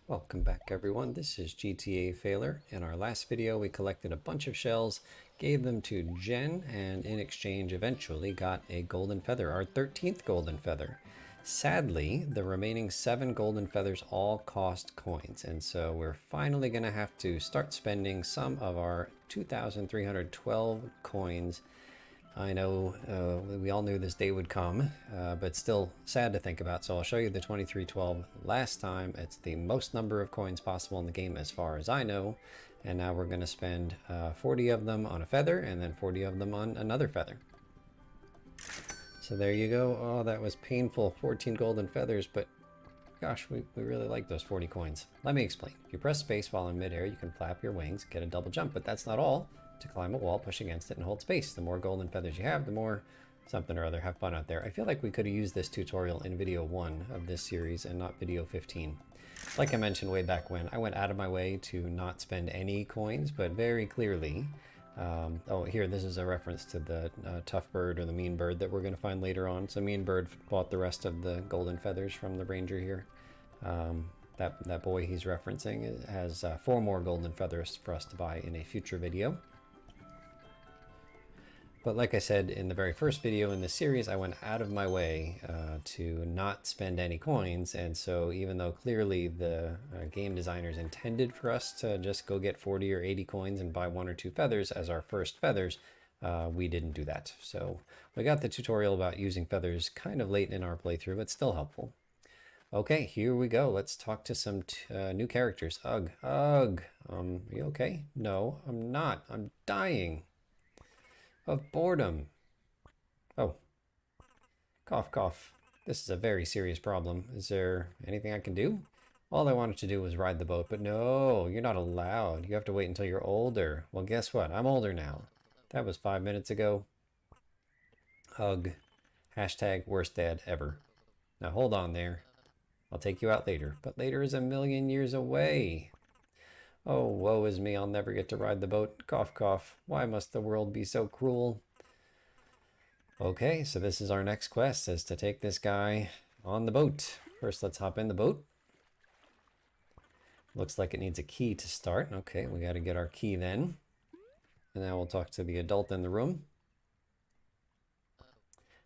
Welcome back everyone, this is GTA Failure. In our last video we collected a bunch of shells, gave them to Jen, and in exchange eventually got a golden feather, our 13th golden feather. Sadly, the remaining 7 golden feathers all cost coins, and so we're finally going to have to start spending some of our 2,312 coins. I know we all knew this day would come, but still sad to think about. So I'll show you the 2312 last time. It's the most number of coins possible in the game as far as I know. And now we're going to spend 40 of them on a feather and then 40 of them on another feather. So there you go. Oh, that was painful. 14 golden feathers, but gosh, we really like those 40 coins. Let me explain. If you press space while in midair, you can flap your wings, get a double jump, but that's not all. To climb a wall, push against it and hold space. The more golden feathers you have, the more something or other. Have fun out there. I feel like we could have used this tutorial in video 1 of this series and not video 15. Like I mentioned way back when, I went out of my way to not spend any coins, but very clearly, oh here, this is a reference to the tough bird or the mean bird that we're going to find later on. So mean bird bought the rest of the golden feathers from the ranger here. That boy he's referencing has 4 more golden feathers for us to buy in a future video. But like I said in the very first video in this series, I went out of my way to not spend any coins, and so even though clearly the game designers intended for us to just go get 40 or 80 coins and buy 1 or 2 feathers as our first feathers, we didn't do that. So we got the tutorial about using feathers kind of late in our playthrough, but still helpful. Okay, here we go. Let's talk to some new characters. Ugh, ugh. Are you okay? No, I'm not. I'm dying of boredom. Oh, cough, cough. This is a very serious problem. Is there anything I can do? All I wanted to do was ride the boat, but no, you're not allowed. You have to wait until you're older. Well, guess what? I'm older now. That was 5 minutes ago. Hug. Hashtag worst dad ever. Now hold on there. I'll take you out later, but later is a million years away. Oh, woe is me, I'll never get to ride the boat. Cough, cough. Why must the world be so cruel? Okay, so this is our next quest, is to take this guy on the boat. First, let's hop in the boat. Looks like it needs a key to start. Okay, we got to get our key then. And now we'll talk to the adult in the room.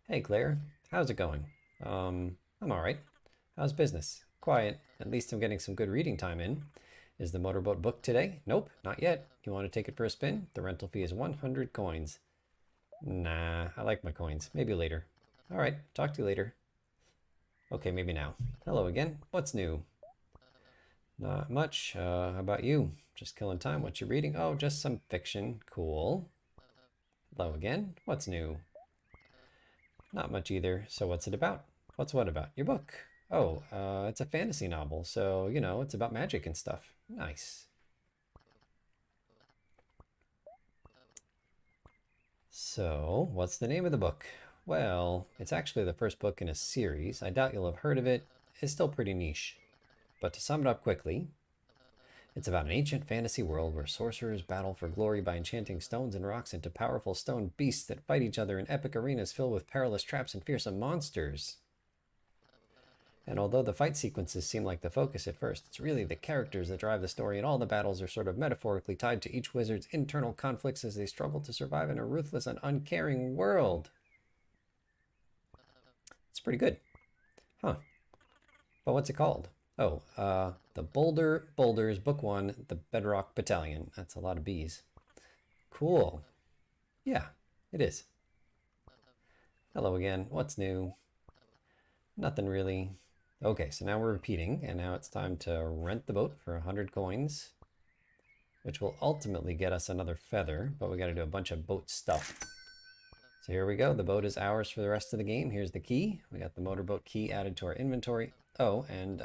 Hey, Claire. How's it going? I'm all right. How's business? Quiet. At least I'm getting some good reading time in. Is the motorboat booked today? Nope, not yet. You want to take it for a spin? The rental fee is 100 coins. Nah, I like my coins. Maybe later. All right, talk to you later. Okay, maybe now. Hello again. What's new? Not much. How about you? Just killing time. What you reading? Oh, just some fiction. Cool. Hello again. What's new? Not much either. So what's it about? What's what about? Your book. Oh, it's a fantasy novel, so, you know, it's about magic and stuff. Nice. So, what's the name of the book? Well, it's actually the first book in a series. I doubt you'll have heard of it. It's still pretty niche. But to sum it up quickly, it's about an ancient fantasy world where sorcerers battle for glory by enchanting stones and rocks into powerful stone beasts that fight each other in epic arenas filled with perilous traps and fearsome monsters. And although the fight sequences seem like the focus at first, it's really the characters that drive the story, and all the battles are sort of metaphorically tied to each wizard's internal conflicts as they struggle to survive in a ruthless and uncaring world. It's pretty good. Huh. But what's it called? Oh, The Boulder Boulders, Book 1, The Bedrock Battalion. That's a lot of B's. Cool. Yeah, it is. Hello again. What's new? Nothing really. Okay, so now we're repeating, and now it's time to rent the boat for 100 coins, which will ultimately get us another feather, but we got to do a bunch of boat stuff. So here we go. The boat is ours for the rest of the game. Here's the key. We got the motorboat key added to our inventory. Oh, and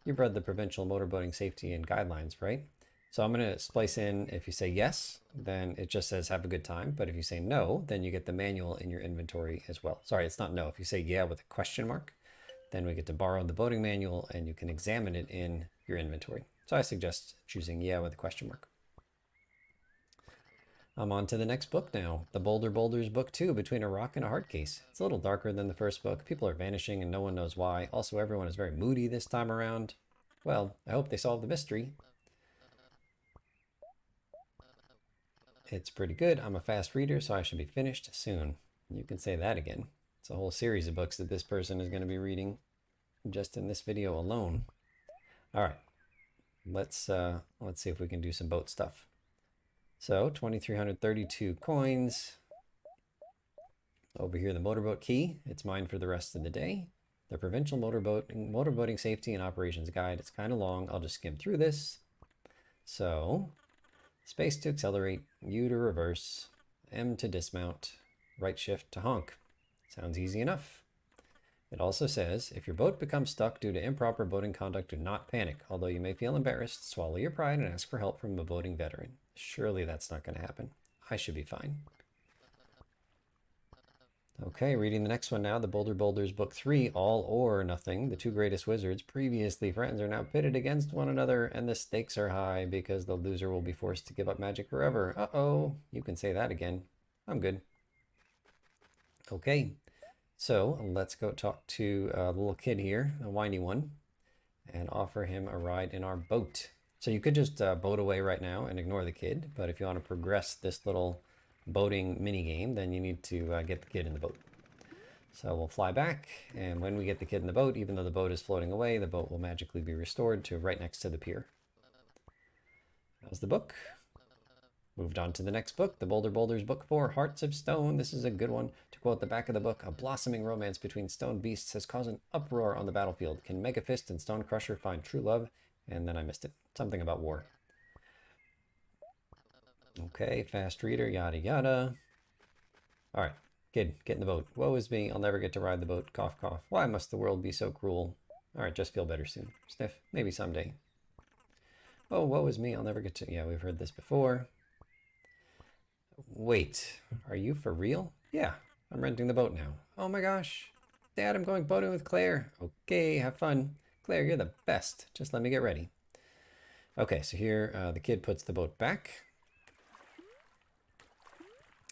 you've read the Provincial Motorboating Safety and Guidelines, right? So I'm going to splice in, if you say yes, then it just says have a good time. But if you say no, then you get the manual in your inventory as well. Sorry, it's not no. If you say yeah with a question mark, then we get to borrow the boating manual and you can examine it in your inventory. So I suggest choosing yeah with a question mark. I'm on to the next book now. The Boulder Boulders Book 2, Between a Rock and a Hard Case. It's a little darker than the first book. People are vanishing and no one knows why. Also, everyone is very moody this time around. Well, I hope they solve the mystery. It's pretty good. I'm a fast reader, so I should be finished soon. You can say that again. It's a whole series of books that this person is going to be reading just in this video alone. All right, let's see if we can do some boat stuff. So 2,332 coins. Over here, the motorboat key. It's mine for the rest of the day. The Provincial Motorboating Safety and Operations Guide. It's kind of long. I'll just skim through this. So, space to accelerate, U to reverse, M to dismount, right shift to honk. Sounds easy enough. It also says, if your boat becomes stuck due to improper boating conduct, do not panic. Although you may feel embarrassed, swallow your pride and ask for help from a boating veteran. Surely that's not going to happen. I should be fine. Okay, reading the next one now, the Boulder Boulders Book 3, All or Nothing. The two greatest wizards, previously friends, are now pitted against one another, and the stakes are high because the loser will be forced to give up magic forever. Uh-oh, you can say that again. I'm good. Okay, so let's go talk to the little kid here, a whiny one, and offer him a ride in our boat. So you could just boat away right now and ignore the kid, but if you want to progress this little boating mini game, then you need to get the kid in the boat. So we'll fly back, and when we get the kid in the boat, even though the boat is floating away, the boat will magically be restored to right next to the pier. That was the book. Moved on to the next book, the Boulder Boulders Book 4, Hearts of Stone. This is a good one. To quote the back of the book, a blossoming romance between stone beasts has caused an uproar on the battlefield. Can Megafist and Stone Crusher find true love? And then I missed it. Something about war. Okay, fast reader, yada yada. All right, kid, get in the boat. Woe is me, I'll never get to ride the boat. Cough, cough. Why must the world be so cruel? All right, just feel better soon. Sniff, maybe someday. Oh, woe is me, I'll never get to... Yeah, we've heard this before. Wait, are you for real? Yeah, I'm renting the boat now. Oh my gosh. Dad, I'm going boating with Claire. Okay, have fun. Claire, you're the best. Just let me get ready. Okay, so here the kid puts the boat back.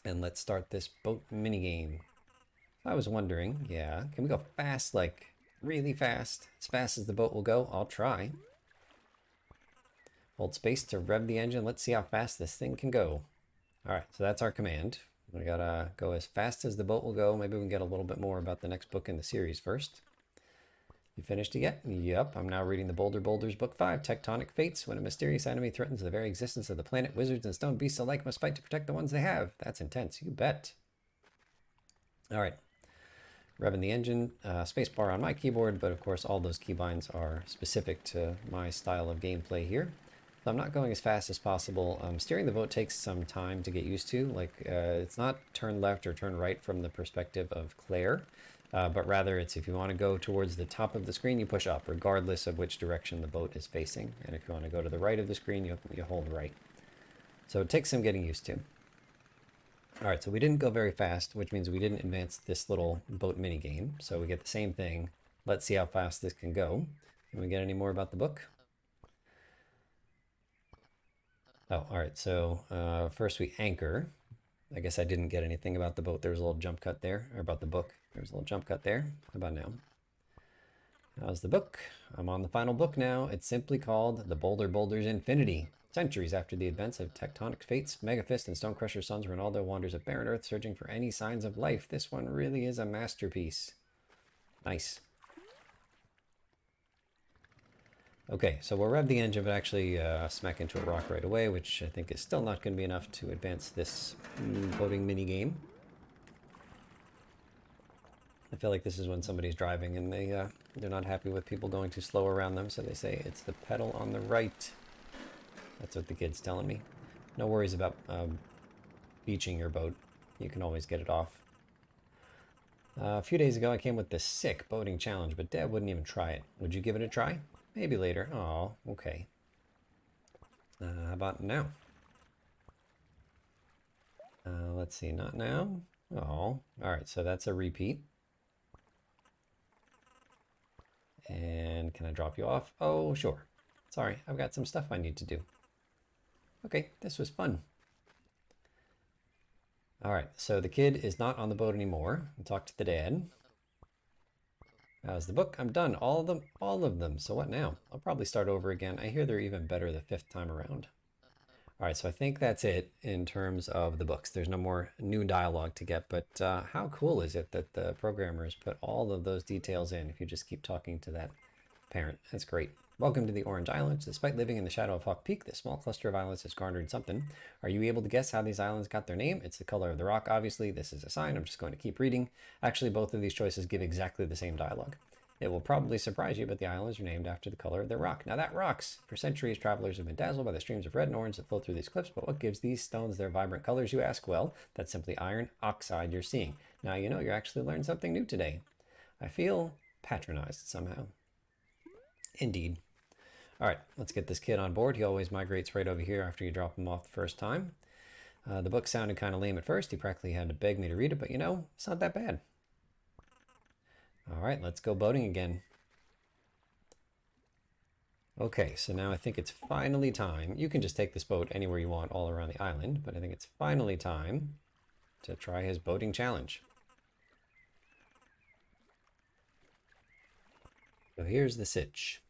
And let's start this boat mini game. I was wondering, yeah, can we go fast, like really fast? As fast as the boat will go? I'll try. Hold space to rev the engine. Let's see how fast this thing can go. All right, so that's our command. We gotta go as fast as the boat will go. Maybe we can get a little bit more about the next book in the series first. You finished it yet? Yep, I'm now reading the Boulder Boulders Book 5, Tectonic Fates. When a mysterious enemy threatens the very existence of the planet, wizards and stone beasts alike must fight to protect the ones they have. That's intense, you bet. All right, revving the engine, spacebar on my keyboard, but of course all those keybinds are specific to my style of gameplay here. So I'm not going as fast as possible. Steering the boat takes some time to get used to. Like it's not turn left or turn right from the perspective of Claire, but rather it's if you want to go towards the top of the screen, you push up, regardless of which direction the boat is facing. And if you want to go to the right of the screen, you hold right. So it takes some getting used to. All right, so we didn't go very fast, which means we didn't advance this little boat mini game. So we get the same thing. Let's see how fast this can go. Can we get any more about the book? Oh, all right. So first we anchor. I guess I didn't get anything about the boat. There was a little jump cut there, or about the book. There was a little jump cut there. How about now? How's the book? I'm on the final book now. It's simply called The Boulder Boulders Infinity. Centuries after the events of Tectonic Fates, Megafist and Stonecrusher's sons Ronaldo wanders a barren earth searching for any signs of life. This one really is a masterpiece. Nice. Okay, so we'll rev the engine, but actually smack into a rock right away, which I think is still not going to be enough to advance this boating mini game. I feel like this is when somebody's driving and they're not happy with people going too slow around them, so they say it's the pedal on the right. That's what the kid's telling me. No worries about beaching your boat. You can always get it off. A few days ago, I came with this sick boating challenge, but Dad wouldn't even try it. Would you give it a try? Maybe later. Oh, okay. How about now? Let's see, not now. Oh, all right, so that's a repeat. And can I drop you off? Oh, sure. Sorry, I've got some stuff I need to do. Okay, this was fun. All right, so the kid is not on the boat anymore. I'll talk to the dad. How's the book? I'm done. All of them? All of them. So what now? I'll probably start over again. I hear they're even better the fifth time around. All right, so I think that's it in terms of the books. There's no more new dialogue to get, but how cool is it that the programmers put all of those details in if you just keep talking to that parent? That's great. Welcome to the Orange Islands. Despite living in the shadow of Hawk Peak, this small cluster of islands has garnered something. Are you able to guess how these islands got their name? It's the color of the rock, obviously. This is a sign. I'm just going to keep reading. Actually, both of these choices give exactly the same dialogue. It will probably surprise you, but the islands are named after the color of their rock. Now that rocks! For centuries, travelers have been dazzled by the streams of red and orange that flow through these cliffs, but what gives these stones their vibrant colors, you ask? Well, that's simply iron oxide you're seeing. Now you know you actually learned something new today. I feel patronized somehow. Indeed. All right, let's get this kid on board. He always migrates right over here after you drop him off the first time. The book sounded kind of lame at first. He practically had to beg me to read it, but you know, it's not that bad. All right, let's go boating again. Okay, so now I think it's finally time. You can just take this boat anywhere you want all around the island, but I think it's finally time to try his boating challenge. So here's the sitch.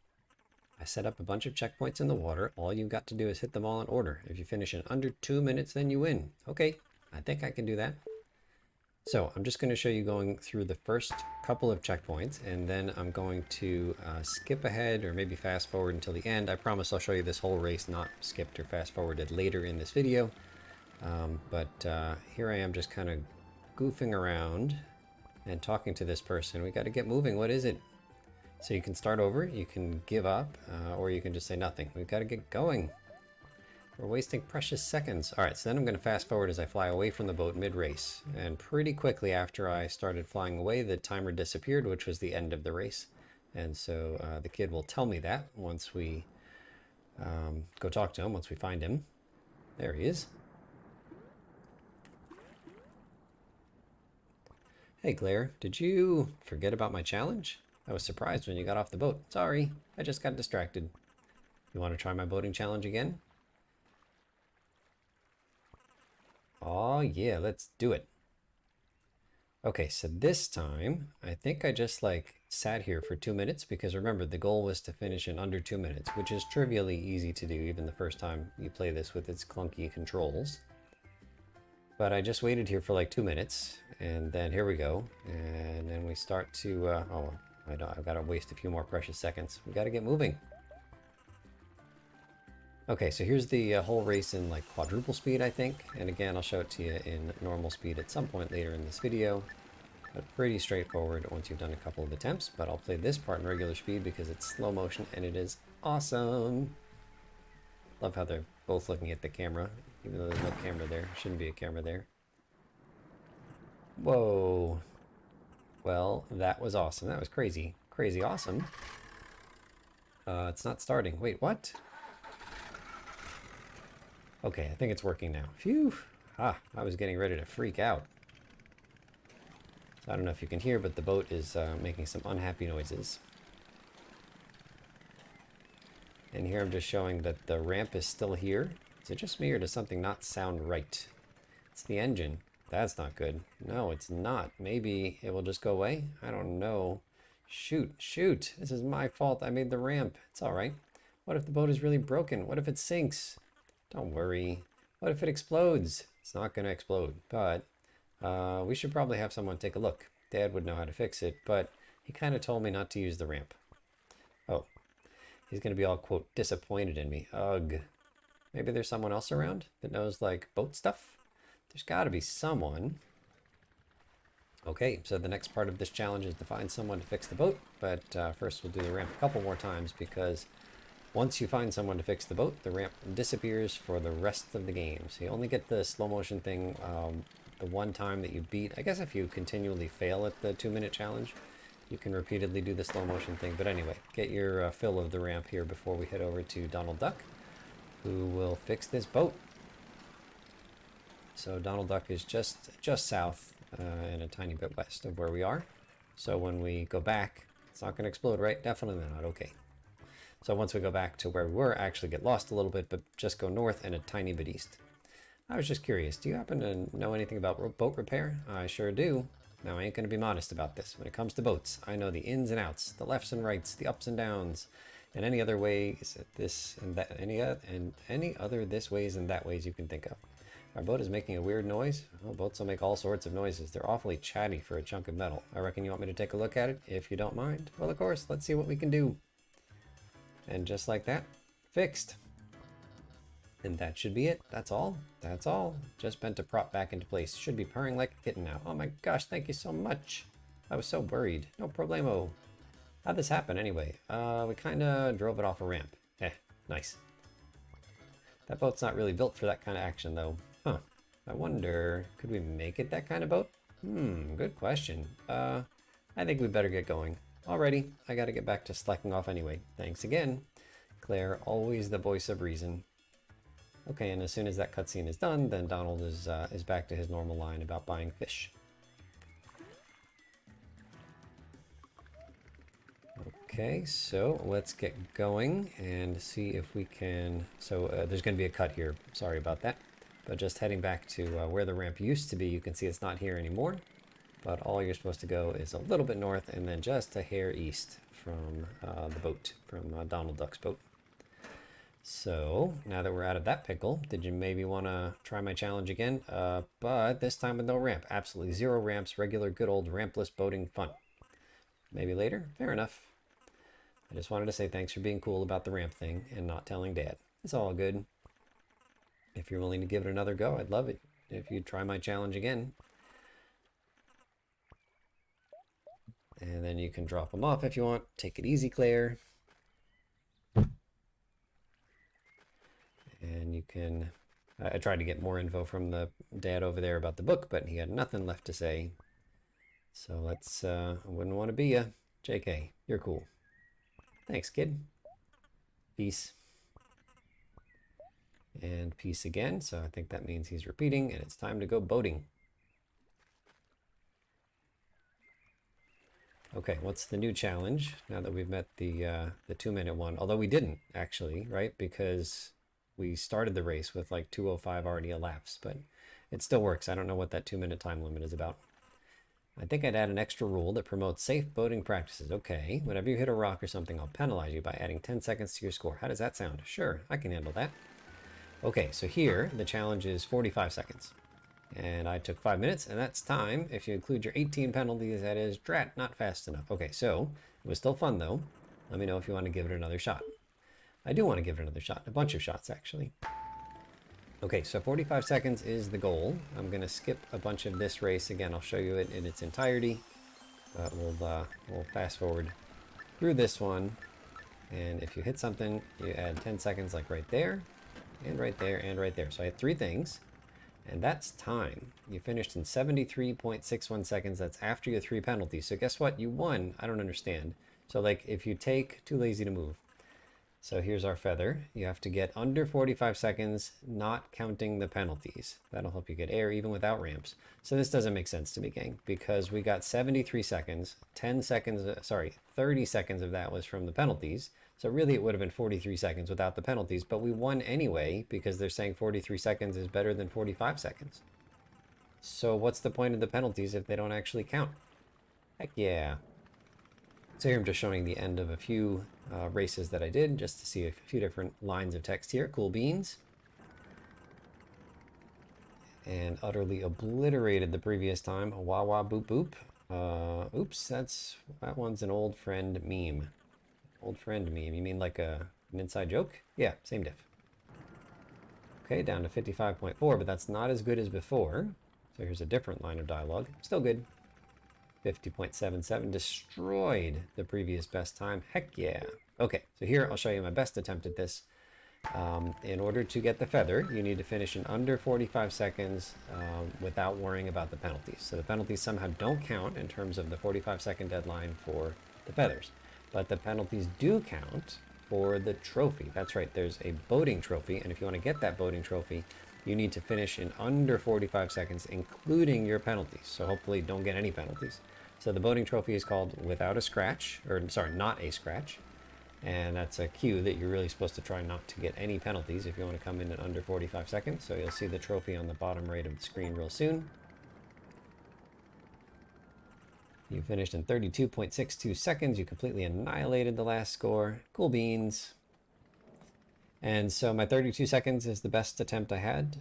I set up a bunch of checkpoints in the water. All you've got to do is hit them all in order. If you finish in under 2 minutes, then you win. Okay, I think I can do that. So I'm just going to show you going through the first couple of checkpoints, and then I'm going to skip ahead or maybe fast forward until the end. I promise I'll show you this whole race, not skipped or fast forwarded later in this video. Here I am just kind of goofing around and talking to this person. We got to get moving. What is it? So you can start over, you can give up, or you can just say nothing. We've got to get going. We're wasting precious seconds. All right, so then I'm going to fast forward as I fly away from the boat mid-race. And pretty quickly after I started flying away, the timer disappeared, which was the end of the race. And so the kid will tell me that once we go talk to him, once we find him. There he is. Hey, Claire, did you forget about my challenge? I was surprised when you got off the boat. Sorry, I just got distracted. You want to try my boating challenge again? Oh yeah, let's do it. Okay, so this time, I think I just sat here for 2 minutes because remember the goal was to finish in under 2 minutes, which is trivially easy to do even the first time you play this with its clunky controls. But I just waited here for like 2 minutes, and then here we go. And then we start to, I've got to waste a few more precious seconds. We got to get moving. Okay, so here's the whole race in like quadruple speed, I think. And again, I'll show it to you in normal speed at some point later in this video. But pretty straightforward once you've done a couple of attempts. But I'll play this part in regular speed because it's slow motion and it is awesome. Love how they're both looking at the camera, even though there's no camera there. Shouldn't be a camera there. Whoa. Well, that was awesome. That was crazy. Crazy awesome. It's not starting. Wait, what? Okay, I think it's working now. Phew! I was getting ready to freak out. So I don't know if you can hear, but the boat is making some unhappy noises. And here I'm just showing that the ramp is still here. Is it just me or does something not sound right? It's the engine. That's not good. No, it's not. Maybe it will just go away? I don't know. Shoot! This is my fault. I made the ramp. It's alright. What if the boat is really broken? What if it sinks? Don't worry. What if it explodes? It's not going to explode, but we should probably have someone take a look. Dad would know how to fix it, but he kind of told me not to use the ramp. Oh, he's going to be all, quote, disappointed in me. Ugh. Maybe there's someone else around that knows, like, boat stuff? There's got to be someone. Okay, so the next part of this challenge is to find someone to fix the boat, but first we'll do the ramp a couple more times because once you find someone to fix the boat, the ramp disappears for the rest of the game. So you only get the slow motion thing the one time that you beat. I guess if you continually fail at the 2-minute challenge, you can repeatedly do the slow motion thing. But anyway, get your fill of the ramp here before we head over to Donald Duck, who will fix this boat. So Donald Duck is just south and a tiny bit west of where we are. So when we go back, it's not going to explode, right? Definitely not. Okay. So once we go back to where we were, actually get lost a little bit, but just go north and a tiny bit east. I was just curious, do you happen to know anything about boat repair? I sure do. Now, I ain't going to be modest about this. When it comes to boats, I know the ins and outs, the lefts and rights, the ups and downs, and any other ways this and that, any other this ways and that ways you can think of. Our boat is making a weird noise. Well, boats will make all sorts of noises. They're awfully chatty for a chunk of metal. I reckon you want me to take a look at it, if you don't mind. Well, of course, let's see what we can do. And just like that, fixed. And that should be it. That's all. That's all. Just bent a prop back into place. Should be purring like a kitten now. Oh my gosh, thank you so much. I was so worried. No problemo. How'd this happen anyway? We kind of drove it off a ramp. Nice. That boat's not really built for that kind of action though. Huh. I wonder, could we make it that kind of boat? Good question. I think we better get going. Alrighty, I gotta get back to slacking off anyway. Thanks again. Claire, always the voice of reason. Okay, and as soon as that cutscene is done, then Donald is back to his normal line about buying fish. Okay, so let's get going and see if we can... So there's going to be a cut here. Sorry about that. But just heading back to where the ramp used to be, you can see it's not here anymore. But all you're supposed to go is a little bit north and then just a hair east from the boat, from Donald Duck's boat. So, now that we're out of that pickle, did you maybe want to try my challenge again? But this time with no ramp. Absolutely zero ramps, regular good old rampless boating fun. Maybe later? Fair enough. I just wanted to say thanks for being cool about the ramp thing and not telling Dad. It's all good. If you're willing to give it another go, I'd love it if you'd try my challenge again. And then you can drop them off if you want. Take it easy, Claire. And you can... I tried to get more info from the dad over there about the book, but he had nothing left to say. So let's... I wouldn't want to be ya. JK, you're cool. Thanks, kid. Peace. And peace again, so I think that means he's repeating, and it's time to go boating. Okay, what's the new challenge now that we've met the 2-minute one? Although we didn't, actually, right? Because we started the race with like 2:05 already elapsed, but it still works. I don't know what that 2-minute time limit is about. I think I'd add an extra rule that promotes safe boating practices. Okay, whenever you hit a rock or something, I'll penalize you by adding 10 seconds to your score. How does that sound? Sure, I can handle that. Okay, so here the challenge is 45 seconds. And I took 5 minutes, and that's time. If you include your 18 penalties, that is, drat, not fast enough. Okay, so it was still fun, though. Let me know if you want to give it another shot. I do want to give it another shot. A bunch of shots, actually. Okay, so 45 seconds is the goal. I'm going to skip a bunch of this race. Again, I'll show you it in its entirety. But we'll fast forward through this one. And if you hit something, you add 10 seconds, like right there, and right there, and right there. So I had 3 things. And that's time. You finished in 73.61 seconds. That's after your 3 penalties. So guess what? You won. I don't understand. So like if you take too lazy to move. So here's our feather. You have to get under 45 seconds, not counting the penalties. That'll help you get air even without ramps. So this doesn't make sense to me, gang, because we got 73 seconds, 30 seconds of that was from the penalties. So really it would have been 43 seconds without the penalties, but we won anyway because they're saying 43 seconds is better than 45 seconds. So what's the point of the penalties if they don't actually count? Heck yeah. So here I'm just showing the end of a few races that I did just to see a few different lines of text here. Cool beans. And utterly obliterated the previous time. Wah wah boop boop. Oops, that one's an old friend meme. Old friend meme. You mean like an inside joke? Yeah, same diff. Okay, down to 55.4, but that's not as good as before. So here's a different line of dialogue. Still good. 50.77, destroyed the previous best time. Heck yeah. Okay, so here I'll show you my best attempt at this. In order to get the feather, you need to finish in under 45 seconds without worrying about the penalties. So the penalties somehow don't count in terms of the 45-second deadline for the feathers. But the penalties do count for the trophy. That's right, there's a boating trophy, and if you want to get that boating trophy, you need to finish in under 45 seconds, including your penalties. So hopefully don't get any penalties. So the boating trophy is called Without a Scratch, or sorry, Not a Scratch. And that's a cue that you're really supposed to try not to get any penalties if you want to come in at under 45 seconds. So you'll see the trophy on the bottom right of the screen real soon. You finished in 32.62 seconds. You completely annihilated the last score. Cool beans. And so my 32 seconds is the best attempt I had.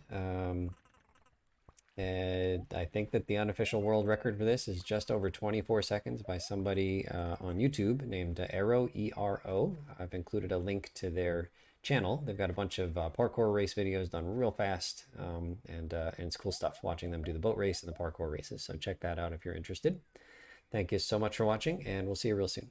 And I think that the unofficial world record for this is just over 24 seconds by somebody on YouTube named Ero, E-R-O. I've included a link to their channel. They've got a bunch of parkour race videos done real fast, and it's cool stuff watching them do the boat race and the parkour races. So check that out if you're interested. Thank you so much for watching, and we'll see you real soon.